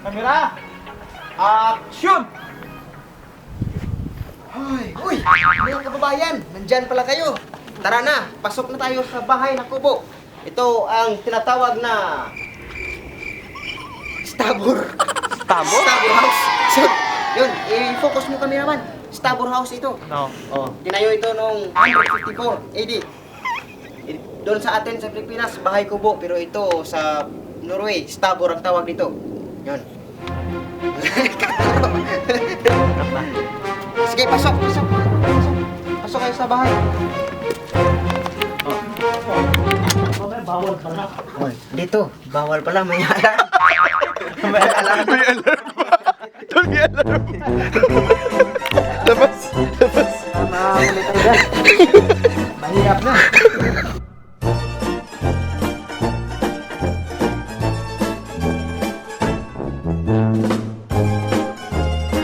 Camera! Action! Uy, mga kababayan, nandyan pala kayo. Tara na, pasok na tayo sa bahay na kubo. Ito ang tinatawag na Stabur. Stabur? Stabur House. So, yun, i-focus mo kami naman. Stabur House ito. No. Oh, tinayo ito noong 154 AD. Doon sa atin sa Pilipinas, bahay kubo, pero ito sa Norway, Stabur ang tawag dito. Yun. Sige, pasok. Pasok kayo sa bahay. Bawal pala. Oh, dito, bawal pala, may alarm. May alarm. May alarm pa. May alarm. Labas. Mahirap na.